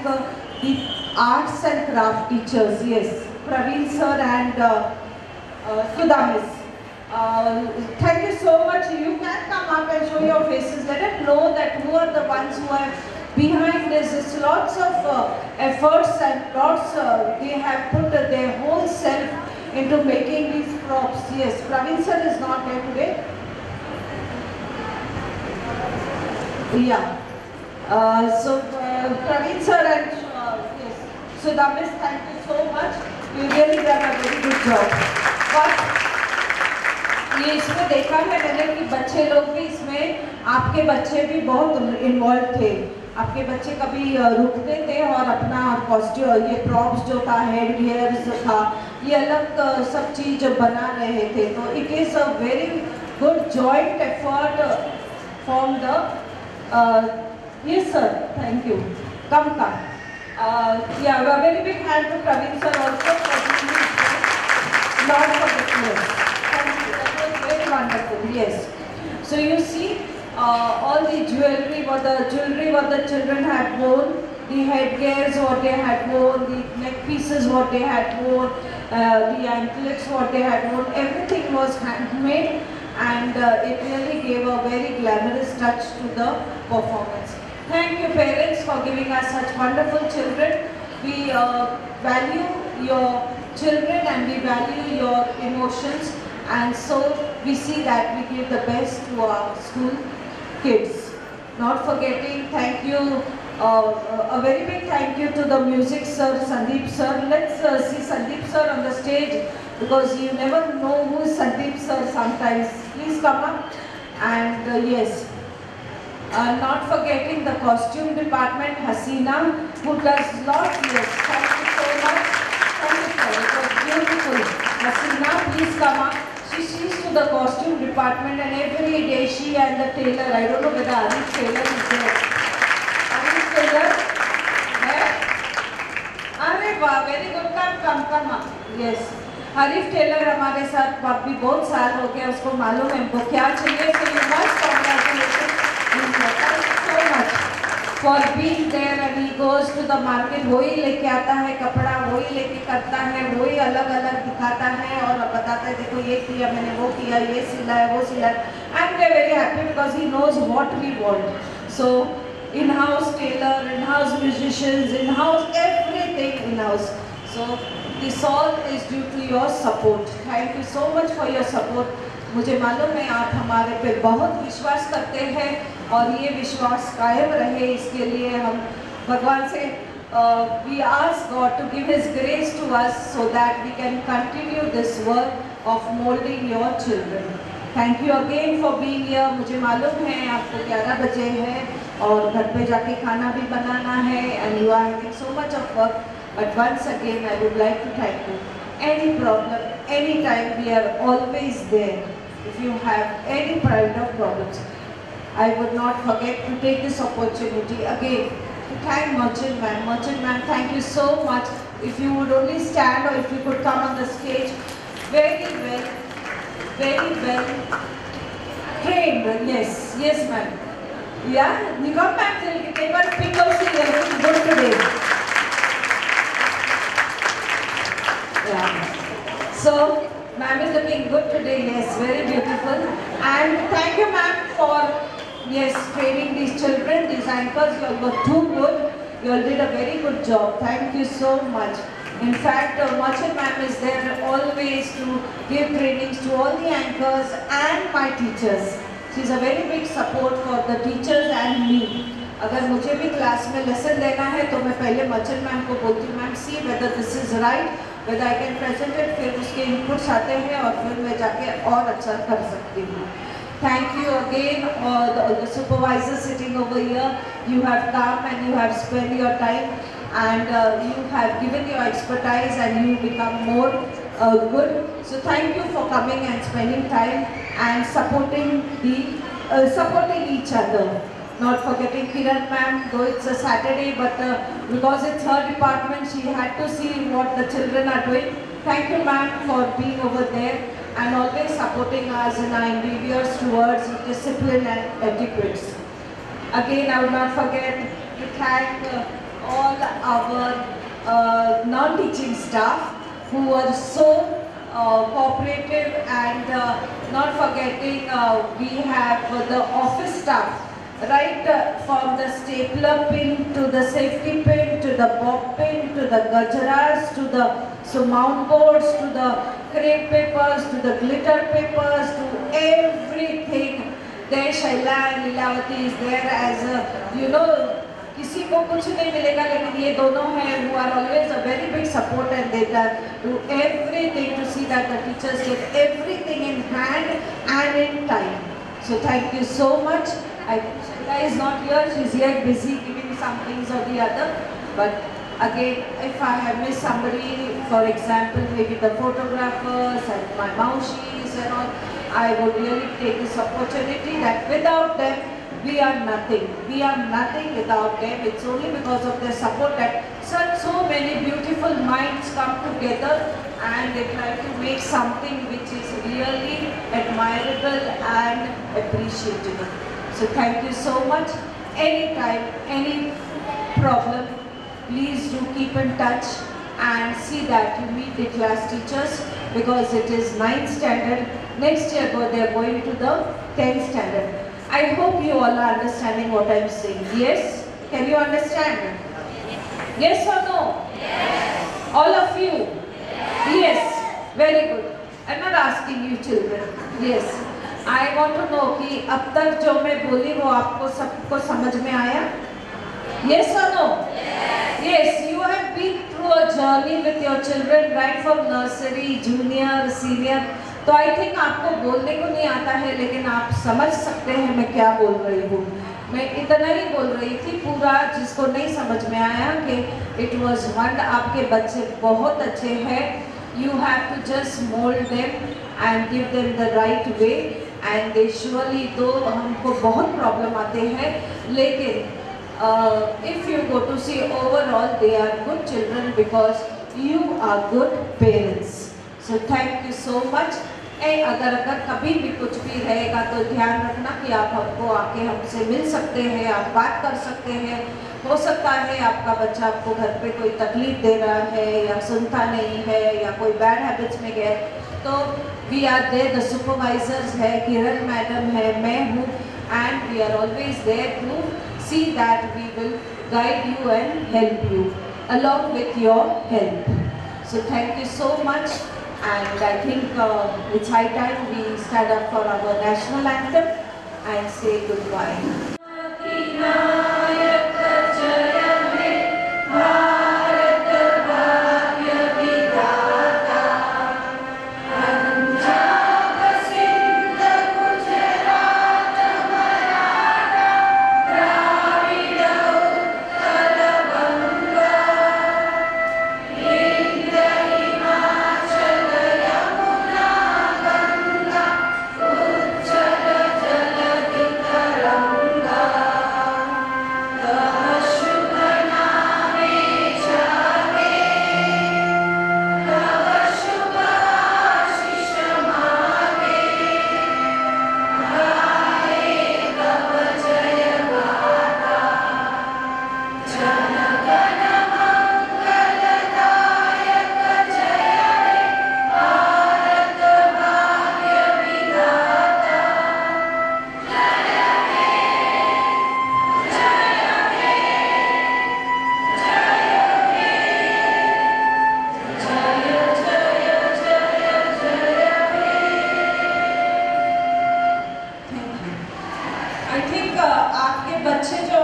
thank the arts and craft teachers, yes, Praveen sir and Sudha miss. Thank you so much. You can come up and show your faces. Let us know that who are the ones who are behind this. It's lots of efforts and lots, they have put their whole self into making these props. Yes, Praveen sir is not here today. Yeah. Praveen sir and yes, Sudha miss, thank you so much. You really done a very good job. But ये इसमें देखा है मैंने कि बच्चे लोग भी इसमें, आपके बच्चे भी बहुत इन्वॉल्व थे। आपके बच्चे कभी रुकते थे और अपना कॉस्ट्यूम, ये प्रॉप्स जो था, हेड गियर्स था, ये अलग सब चीज़ बना रहे थे। तो it is a very good joint effort from the yes sir, thank you. Come. Yeah, a very big hand to Praveen sir also for being not for the clothes. Thank you. That was very wonderful. Yes. So you see, all the jewelry, what the children had worn, the headgears what they had worn, the neck pieces what they had worn, the anklets what they had worn, everything was handmade, and it really gave a very glamorous touch to the performance. Thank you parents for giving us such wonderful children. We value your children and we value your emotions, and so we see that we give the best to our school kids. Not forgetting, thank you, a very big thank you to the music sir, Sandeep sir. Let's see Sandeep sir on the stage, because you never know who is Sandeep sir sometimes. Please come up. And yes. Not forgetting the costume department, Hasina, who does lot. Yes, thank you so much. Thank you sir, it was beautiful. Hasina, please come up. She sees to the costume department, and every day she and the tailor, I don't know whether Arif Taylor is there. Arif Taylor? Arey wow, very good, come up. Yes. Arif Taylor हमारे साथ अभी बहुत साल हो गए, उसको मालूम है हमको क्या चाहिए, so you must congratulations. Thank you so much for being there, and he goes to the market, वही लेके आता है कपड़ा, वही लेके करता है, वही अलग अलग दिखाता है और बताता है देखो ये किया मैंने, वो किया, ये सिला है, वो सिला है, and we are very happy because he knows what we want. So in-house tailor, in-house musicians, in-house everything in-house. So this all is due to your support. Thank you so much for your support. मुझे मालूम है आप हमारे पे बहुत विश्वास करते हैं और ये विश्वास कायम रहे, इसके लिए हम भगवान से we ask God to give His grace to us so that we can continue this work of molding your children. Thank you again for being here. मुझे मालूम है आपको 11 बजे है और घर पे जाके खाना भी बनाना है, and you are having so much of work. But once again I would like to thank you. Any problem, anytime, we are always there. If you have any kind of problems, I would not forget to take this opportunity again to thank Merchant Ma'am. Merchant Ma'am, thank you so much. If you would only stand or if you could come on the stage, very well trained. Yes ma'am. Yeah, Nikam ma'am, they were pickles looking good today. Yeah. So, ma'am is looking good today, yes, very beautiful. And thank you ma'am for, yes, training these children, these anchors. You all were too good. You all did a very good job. Thank you so much. In fact, Merchant ma'am is there always to give trainings to all the anchors and my teachers. She is a very big support for the teachers and me. अगर मुझे भी class में lesson देना है तो मैं पहले merchant ma'am को बोलती हूँ, ma'am see whether this is right, whether I can present it, फिर उसके इनपुट्स आते हैं और फिर मैं जाके और अच्छा कर सकती हूँ. Thank you again, the supervisor sitting over here. You have come and you have spent your time and you have given your expertise and you become more good. So thank you for coming and spending time and supporting each other. Not forgetting Kiran ma'am, though it's a Saturday, but because it's her department, she had to see what the children are doing. Thank you ma'am for being over there and always supporting us in our endeavors towards discipline and etiquette. Again, I will not forget to thank all our non-teaching staff who are so cooperative, and not forgetting we have the office staff, right from the stapler pin to the safety pin to the bob pin to the gajaras to the surmount boards to the crepe papers to the glitter papers to everything. There Shaila and Lilavati is there as a, you know, किसी को कुछ नहीं मिलेगा, लेकिन ये दोनों हैं who are always a very big support, and they do everything to see that the teachers get everything in hand and in time. So thank you so much. I think Shaila is not here, she's here busy giving some things or the other. But again, if I have missed somebody, for example, maybe the photographers and my maushis and all, I would really take this opportunity that without them, we are nothing. We are nothing without them. It's only because of their support that so many beautiful minds come together and they try to make something which is really admirable and appreciable. So thank you so much. Anytime, any problem, please do keep in touch and see that you meet the class teachers, because it is 9th standard. Next year they are going to the 10th standard. I hope you all are understanding what I am saying. Yes? Can you understand? Yes or no? Yes. All of you? Yes. Very good. I am not asking you children. Yes. I want to know कि अब तक जो मैं बोली वो आपको सबको समझ में आया? Yes or no? Yes. Yes. You have been through a journey with your children right from nursery, junior, senior. तो आई थिंक आपको बोलने को नहीं आता है, लेकिन आप समझ सकते हैं मैं क्या बोल रही हूँ. मैं इतना ही बोल रही थी, पूरा जिसको नहीं समझ में आया कि इट वॉज वन. आपके बच्चे बहुत अच्छे हैं. You have to just mould them and give them the right way, and they surely. तो हमको बहुत प्रॉब्लम आते हैं, लेकिन if you go to see overall they are good children because you are good parents. So thank you so much. अगर कभी भी कुछ भी रहेगा तो ध्यान रखना कि आप हमको आके हमसे मिल सकते हैं, आप बात कर सकते हैं. हो सकता है आपका बच्चा आपको घर पे कोई तकलीफ दे रहा है या सुनता नहीं है या कोई बैड हैबिट्स में गए, तो we are there. The supervisors है, किरण मैडम है, मैं हूँ, and we are always there to see that we will guide you and help you along with your help. So thank you so much. And I think it's high time we stand up for our national anthem and say goodbye. आपके बच्चे जो